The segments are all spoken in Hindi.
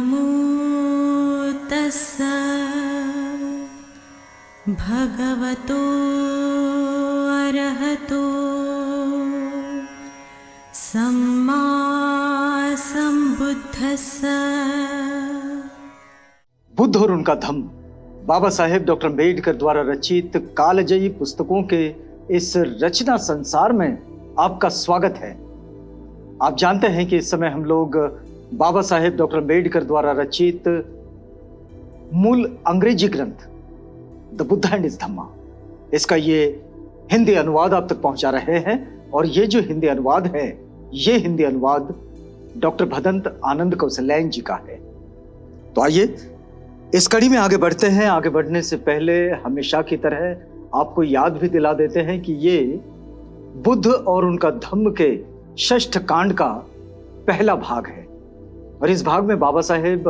नमो तस्स भगवतो अरहतो सम्मा सम्बुद्धस्स। बुद्ध और उनका धम्म बाबा साहेब डॉक्टर अम्बेडकर द्वारा रचित कालजयी पुस्तकों के इस रचना संसार में आपका स्वागत है। आप जानते हैं कि इस समय हम लोग बाबा साहेब डॉक्टर अम्बेडकर द्वारा रचित मूल अंग्रेजी ग्रंथ द बुद्ध एंड हिज धम्मा, इसका ये हिंदी अनुवाद आप तक पहुंचा रहे हैं। और ये जो हिंदी अनुवाद है, ये हिंदी अनुवाद डॉक्टर भदंत आनंद कौशल्यायन जी का है। तो आइए इस कड़ी में आगे बढ़ते हैं। आगे बढ़ने से पहले हमेशा की तरह आपको याद भी दिला देते हैं कि ये बुद्ध और उनका धम्म के षष्ठ कांड का पहला भाग है। और इस भाग में बाबा साहेब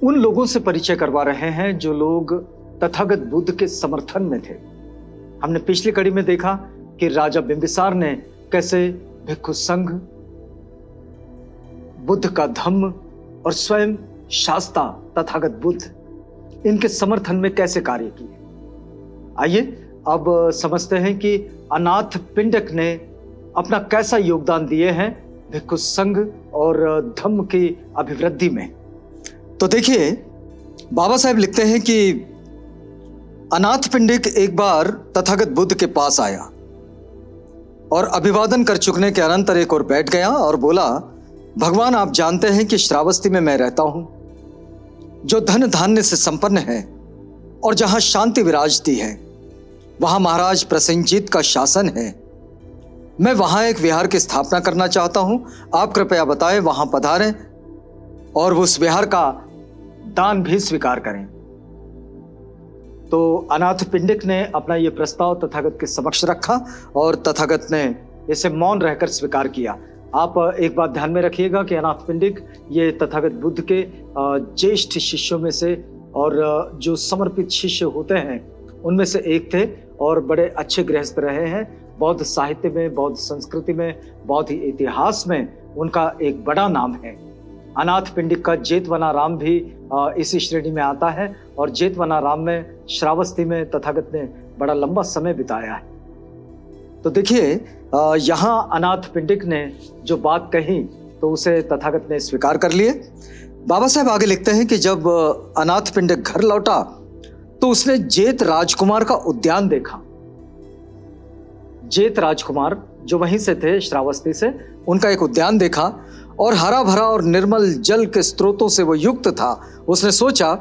उन लोगों से परिचय करवा रहे हैं जो लोग तथागत बुद्ध के समर्थन में थे। हमने पिछली कड़ी में देखा कि राजा बिंबिसार ने कैसे भिक्षु संघ, बुद्ध का धम्म और स्वयं शास्ता तथागत बुद्ध, इनके समर्थन में कैसे कार्य किए। आइए अब समझते हैं कि अनाथ पिंडक ने अपना कैसा योगदान दिए हैं भिक्षु संघ और धम्म की अभिवृद्धि में। तो देखिए, बाबा साहेब लिखते हैं कि अनाथ पिंडक एक बार तथागत बुद्ध के पास आया और अभिवादन कर चुकने के अनंतर एक और बैठ गया और बोला, भगवान आप जानते हैं कि श्रावस्ती में मैं रहता हूं, जो धन धान्य से संपन्न है और जहां शांति विराजती है, वहां महाराज प्रसेनजीत का शासन है। मैं वहां एक विहार की स्थापना करना चाहता हूं। आप कृपया बताएं, वहां पधारें और उस विहार का दान भी स्वीकार करें। तो अनाथ पिंडक ने अपना यह प्रस्ताव तथागत के समक्ष रखा और तथागत ने इसे मौन रहकर स्वीकार किया। आप एक बात ध्यान में रखिएगा कि अनाथ पिंडक ये तथागत बुद्ध के ज्येष्ठ शिष्यों में से और जो समर्पित शिष्य होते हैं उनमें से एक थे और बड़े अच्छे गृहस्थ रहे हैं। बौद्ध साहित्य में, बौद्ध संस्कृति में, बौद्ध इतिहास में उनका एक बड़ा नाम है। अनाथ पिंडक का जेतवनाराम भी इसी श्रेणी में आता है और जेतवनाराम में श्रावस्ती में तथागत ने बड़ा लंबा समय बिताया है। तो देखिए, यहाँ अनाथ पिंडक ने जो बात कही तो उसे तथागत ने स्वीकार कर लिए। बाबा साहेब आगे लिखते हैं कि जब अनाथ पिंडक घर लौटा तो उसने जेत राजकुमार का उद्यान देखा। जेत राजकुमार जो वहीं से थे, श्रावस्ती से, उनका एक उद्यान देखा और हरा भरा और निर्मल जल के स्रोतों से वो युक्त था। उसने सोचा,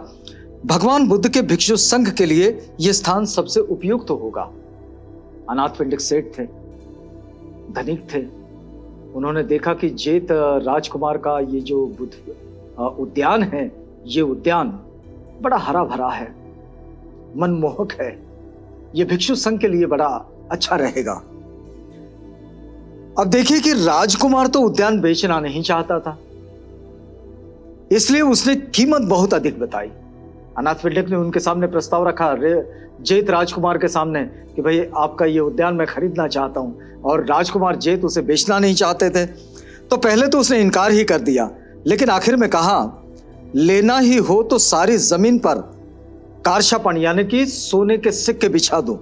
भगवान बुद्ध के भिक्षु संघ के लिए यह स्थान सबसे उपयुक्त होगा। अनाथ पिंडक सेठ थे, धनिक थे। उन्होंने देखा कि जेत राजकुमार का ये जो बुद्ध उद्यान है, ये उद्यान बड़ा हरा भरा है, मनमोहक है, ये भिक्षु संघ के लिए बड़ा अच्छा रहेगा। अब देखिए कि राजकुमार तो उद्यान बेचना नहीं चाहता था, इसलिए उसने कीमत बहुत अधिक बताई। अनाथ पिंडक ने उनके सामने प्रस्ताव रखा जेत राजकुमार के सामने कि भाई आपका ये उद्यान मैं खरीदना चाहता हूं। और राजकुमार जेत उसे बेचना नहीं चाहते थे। तो पहले तो उसने इनकार ही कर दिया, लेकिन आखिर में कहा, लेना ही हो तो सारी जमीन पर कारशापन यानी कि सोने के सिक्के बिछा दो।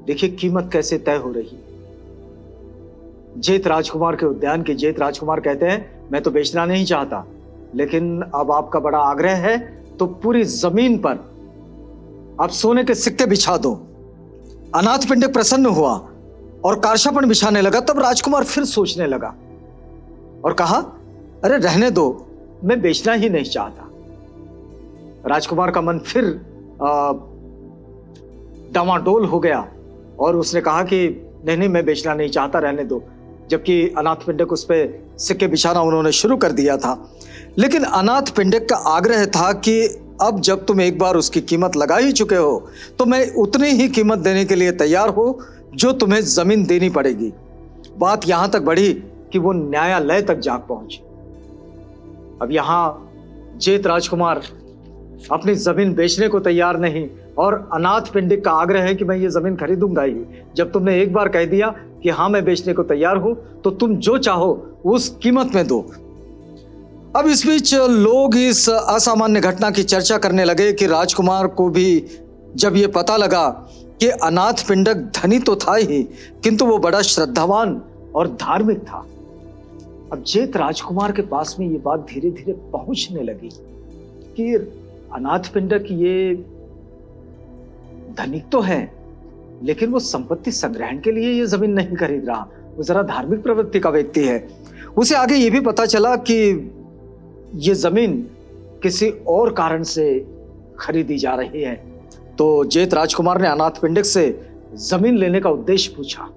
देखिए कीमत कैसे तय हो रही। जेत राजकुमार के उद्यान के जेत राजकुमार कहते हैं, मैं तो बेचना नहीं चाहता, लेकिन अब आपका बड़ा आग्रह है तो पूरी जमीन पर आप सोने के सिक्के बिछा दो। अनाथ पिंडक प्रसन्न हुआ और कारशापन बिछाने लगा। तब राजकुमार फिर सोचने लगा और कहा, अरे रहने दो, मैं बेचना ही नहीं चाहता। राजकुमार का मन फिर डामाडोल हो गया और उसने कहा कि नहीं, मैं बेचना नहीं चाहता, रहने दो। जबकि अनाथ पिंडक उस पर सिक्के बिछाना उन्होंने शुरू कर दिया था। लेकिन अनाथ पिंडक का आग्रह था कि अब जब तुम एक बार उसकी कीमत लगा ही चुके हो तो मैं उतनी ही कीमत देने के लिए तैयार हो जो तुम्हें जमीन देनी पड़ेगी। बात यहां तक बढ़ी कि वो न्यायालय तक जा पहुंची। अब यहां जेत राजकुमार अपनी जमीन बेचने को तैयार नहीं और अनाथ पिंडक का आग्रह है कि मैं ये जमीन खरीदूंगा ही। जब तुमने एक बार कह दिया कि हाँ मैं बेचने को तैयार हूं तो तुम जो चाहो उस कीमत में दो। अब इस बीच लोग इस असामान्य घटना की चर्चा करने लगे कि राजकुमार को भी जब ये पता लगा कि अनाथ पिंडक धनी तो था ही, किंतु वो बड़ा श्रद्धावान और धार्मिक था। अब जेठ राजकुमार के पास में ये बात धीरे धीरे पहुंचने लगी कि अनाथ पिंडक ये धनिक तो है, लेकिन वो संपत्ति संग्रहण के लिए ये जमीन नहीं खरीद रहा, वो जरा धार्मिक प्रवृत्ति का व्यक्ति है। उसे आगे ये भी पता चला कि ये जमीन किसी और कारण से खरीदी जा रही है। तो जेठ राजकुमार ने अनाथ पिंडक से जमीन लेने का उद्देश्य पूछा।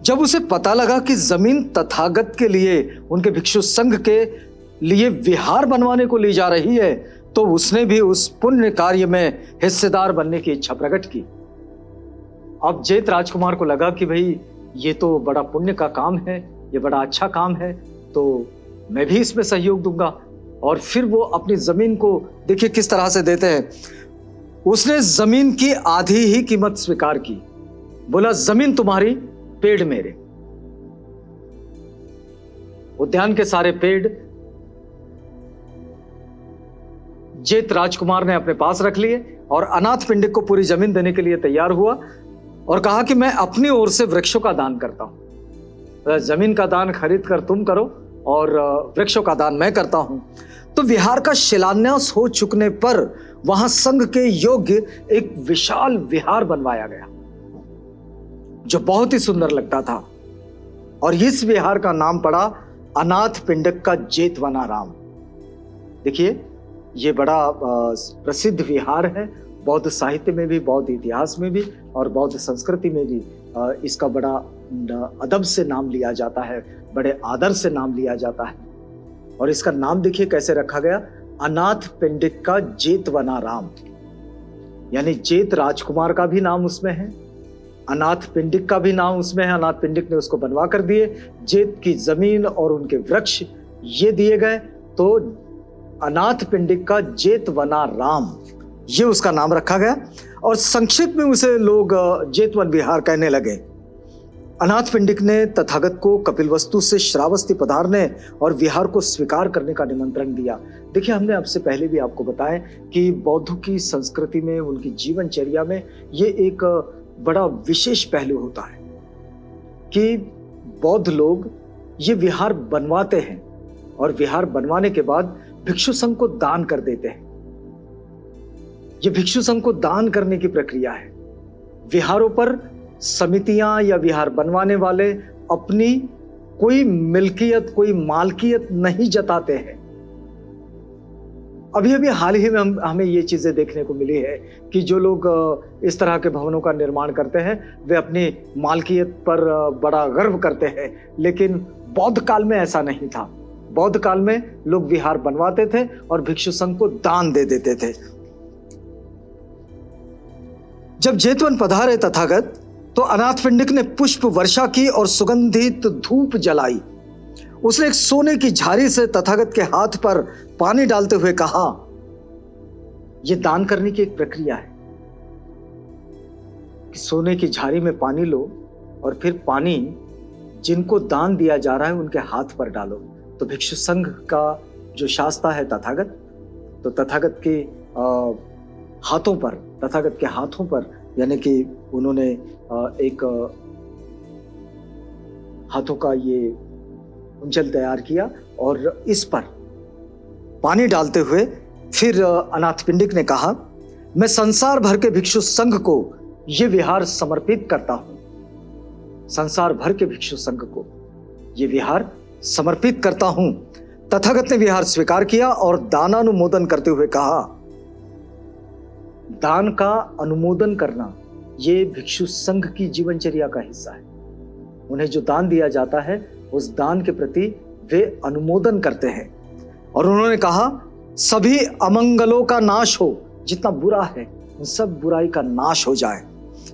जब उसे पता लगा कि जमीन तथागत के लिए, उनके भिक्षु संघ के लिए विहार बनवाने को ली जा रही है, तो उसने भी उस पुण्य कार्य में हिस्सेदार बनने की इच्छा प्रकट की। अब जेठ राजकुमार को लगा कि भाई ये तो बड़ा पुण्य का काम है, ये बड़ा अच्छा काम है, तो मैं भी इसमें सहयोग दूंगा। और फिर वो अपनी जमीन को देखिए किस तरह से देते हैं। उसने जमीन की आधी ही कीमत स्वीकार की, बोला जमीन तुम्हारी, पेड़ मेरे। उद्यान के सारे पेड़ जेठ राजकुमार ने अपने पास रख लिए और अनाथ पिंडक को पूरी जमीन देने के लिए तैयार हुआ और कहा कि मैं अपनी ओर से वृक्षों का दान करता हूं। जमीन का दान खरीद कर तुम करो और वृक्षों का दान मैं करता हूं। तो विहार का शिलान्यास हो चुकने पर वहां संघ के योग्य एक विशाल विहार बनवाया गया, जो बहुत ही सुंदर लगता था। और इस विहार का नाम पड़ा अनाथ पिंडक का जेतवनाराम। देखिए ये बड़ा प्रसिद्ध विहार है, बौद्ध साहित्य में भी, बौद्ध इतिहास में भी और बौद्ध संस्कृति में भी इसका बड़ा अदब से नाम लिया जाता है, बड़े आदर से नाम लिया जाता है। और इसका नाम देखिए कैसे रखा गया, अनाथ पिंडक का जेतवनाराम, यानी जेठ राजकुमार का भी नाम उसमें है, अनाथ पिंडक का भी नाम उसमें है। अनाथ पिंडक ने उसको बनवा कर दिए, जेठ की जमीन और उनके वृक्ष ये दिए गए, तो अनाथ पिंडक का जेतवनाराम ये उसका नाम रखा गया। और संक्षिप्त में उसे लोग जेतवन विहार कहने लगे। अनाथ पिंडक ने तथागत को कपिलवस्तु से श्रावस्ती पधारने और विहार को स्वीकार करने का निमंत्रण दिया। देखिए हमने आपसे पहले भी आपको बताया कि बौद्धों की संस्कृति में, उनकी जीवनचर्या में ये एक बड़ा विशेष पहलू होता है कि बौद्ध लोग ये विहार बनवाते हैं और विहार बनवाने के बाद भिक्षु संघ को दान कर देते हैं। ये भिक्षु संघ को दान करने की प्रक्रिया है। विहारों पर समितियां या विहार बनवाने वाले अपनी कोई मिल्कियत, कोई मालकियत नहीं जताते हैं। अभी अभी हाल ही में हमें ये चीजें देखने को मिली है कि जो लोग इस तरह के भवनों का निर्माण करते हैं वे अपनी मालकियत पर बड़ा गर्व करते हैं, लेकिन बौद्ध काल में ऐसा नहीं था। बौद्ध काल में लोग विहार बनवाते थे और भिक्षु संघ को दान दे देते थे। जब जेतवन पधारे तथागत, तो अनाथ पिंडक ने पुष्प वर्षा की और सुगंधित धूप जलाई। उसने एक सोने की झारी से तथागत के हाथ पर पानी डालते हुए कहा, यह दान करने की एक प्रक्रिया है कि सोने की झारी में पानी लो और फिर पानी जिनको दान दिया जा रहा है उनके हाथ पर डालो। तो भिक्षु संघ का जो शास्ता है तथागत, तो तथागत के हाथों पर, तथागत के हाथों पर, यानी कि उन्होंने एक हाथों का ये कुंचल तैयार किया और इस पर पानी डालते हुए फिर अनाथ पिंडक ने कहा, मैं संसार भर के भिक्षु संघ को ये विहार समर्पित करता हूं। संसार भर के भिक्षु संघ को ये विहार समर्पित करता हूं। तथागत ने विहार स्वीकार किया और दानानुमोदन करते हुए कहा, दान का अनुमोदन करना ये भिक्षु संघ की जीवनचर्या का हिस्सा है। उन्हें जो दान दिया जाता है उस दान के प्रति वे अनुमोदन करते हैं। और उन्होंने कहा, सभी अमंगलों का नाश हो, जितना बुरा है उन सब बुराई का नाश हो जाए,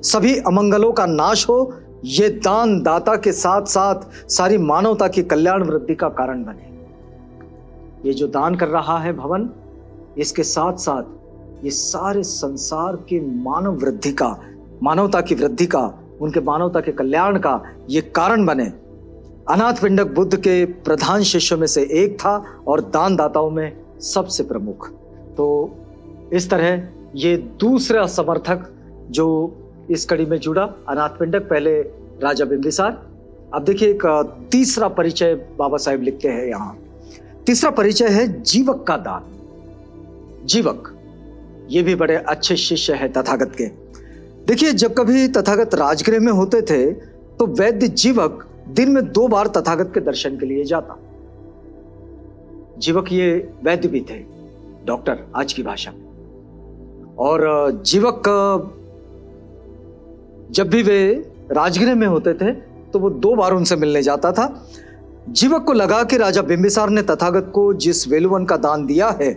सभी अमंगलों का नाश हो, ये दान दाता के साथ साथ सारी मानवता की कल्याण वृद्धि का कारण बने। ये जो दान कर रहा है भवन, इसके साथ साथ ये सारे संसार के मानव वृद्धि का, मानवता की वृद्धि का, उनके मानवता के कल्याण का ये कारण बने। अनाथ पिंडक बुद्ध के प्रधान शिष्यों में से एक था और दानदाताओं में सबसे प्रमुख। तो इस तरह ये दूसरा समर्थक जो इस कड़ी में जुड़ा, अनाथ पिंडक, पहले राजा बिंबिसार। अब देखिए एक तीसरा परिचय बाबा साहेब लिखते हैं यहाँ। तीसरा परिचय है जीवक का दान। जीवक ये भी बड़े अच्छे शिष्य है तथागत के। देखिए जब कभी तथागत राजगृह में होते थे तो वैद्य जीवक दिन में 2 बार तथागत के दर्शन के लिए जाता। जीवक ये वैद्य भी थे, डॉक्टर आज की भाषा में। और जीवक जब भी वे राजगृह में होते थे तो वो 2 बार उनसे मिलने जाता था। जीवक को लगा कि राजा बिंबिसार ने तथागत को जिस वेलुवन का दान दिया है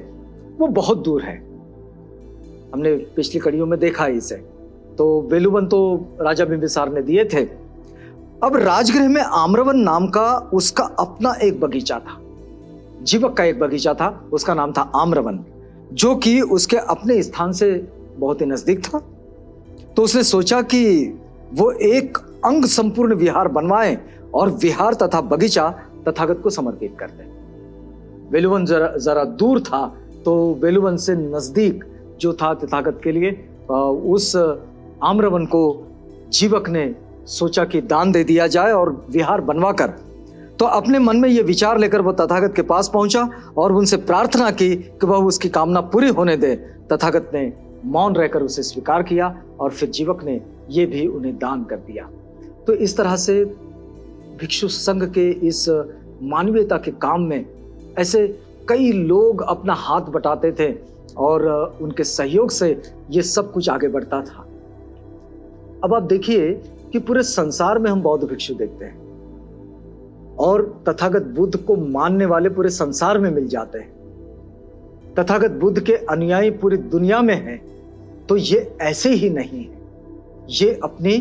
वो बहुत दूर है। हमने पिछली कड़ियों में देखा है इसे। तो वेलुवन तो राजा बिंबिसार ने दिए थे। अब राजगृह में आम्रवन नाम का उसका अपना एक बगीचा था। जीवक का एक बगीचा था, उसका नाम था आम्रवन, जो कि उसके अपने स्थान से बहुत ही नजदीक था। तो उसने सोचा कि वो एक अंग संपूर्ण विहार बनवाए और विहार तथा बगीचा तथागत को समर्पित कर दे। वेलुवन जरा दूर था, तो वेलुवन से नजदीक जो था तथागत के लिए, उस आम्रवन को जीवक ने सोचा कि दान दे दिया जाए और विहार बनवाकर। तो अपने मन में यह विचार लेकर वह तथागत के पास पहुंचा और उनसे प्रार्थना की कि वह उसकी कामना पूरी होने दे। तथागत ने मौन रहकर उसे स्वीकार किया और फिर जीवक ने यह भी उन्हें दान कर दिया। तो इस तरह से भिक्षु संघ के इस मानवीयता के काम में ऐसे कई लोग अपना हाथ बटाते थे और उनके सहयोग से ये सब कुछ आगे बढ़ता था। अब आप देखिए कि पूरे संसार में हम बौद्ध भिक्षु देखते हैं और तथागत बुद्ध को मानने वाले पूरे संसार में मिल जाते हैं। तथागत बुद्ध के अनुयायी पूरी दुनिया में हैं। तो ये ऐसे ही नहीं है, ये अपनी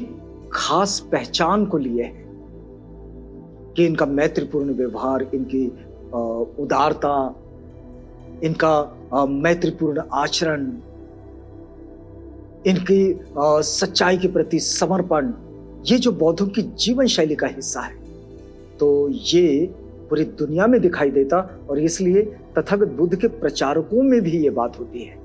खास पहचान को लिए हैं कि इनका मैत्रीपूर्ण व्यवहार, इनकी उदारता, इनका मैत्रीपूर्ण आचरण, इनकी सच्चाई के प्रति समर्पण, ये जो बौद्धों की जीवन शैली का हिस्सा है, तो ये पूरी दुनिया में दिखाई देता। और इसलिए तथागत बुद्ध के प्रचारकों में भी ये बात होती है,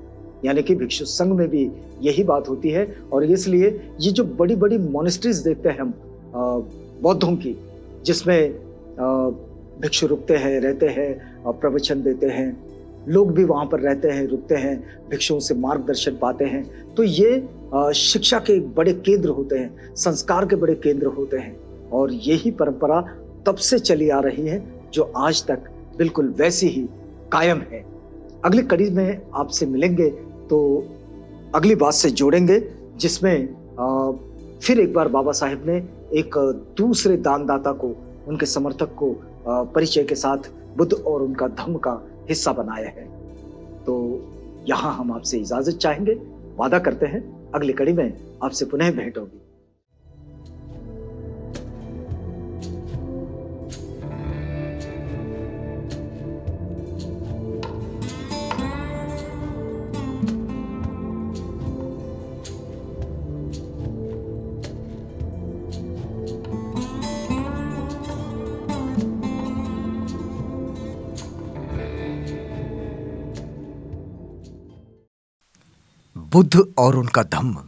यानी कि भिक्षु संघ में भी यही बात होती है। और इसलिए ये जो बड़ी बड़ी मोनेस्ट्रीज देखते हैं हम बौद्धों की, जिसमें भिक्षु रुकते हैं, रहते हैं, प्रवचन देते हैं, लोग भी वहां पर रहते हैं, रुकते हैं, भिक्षुओं से मार्गदर्शन पाते हैं, तो ये शिक्षा के बड़े केंद्र होते हैं, संस्कार के बड़े केंद्र होते हैं। और यही परंपरा तब से चली आ रही है जो आज तक बिल्कुल वैसी ही कायम है। अगली कड़ी में आपसे मिलेंगे तो अगली बात से जोड़ेंगे, जिसमें फिर एक बार बाबा साहेब ने एक दूसरे दानदाता को, उनके समर्थक को परिचय के साथ बुद्ध और उनका धम्म का हिस्सा बनाया है। तो यहाँ हम आपसे इजाजत चाहेंगे, वादा करते हैं अगली कड़ी में आपसे पुनः भेंट होगी। बुद्ध और उनका धम्म।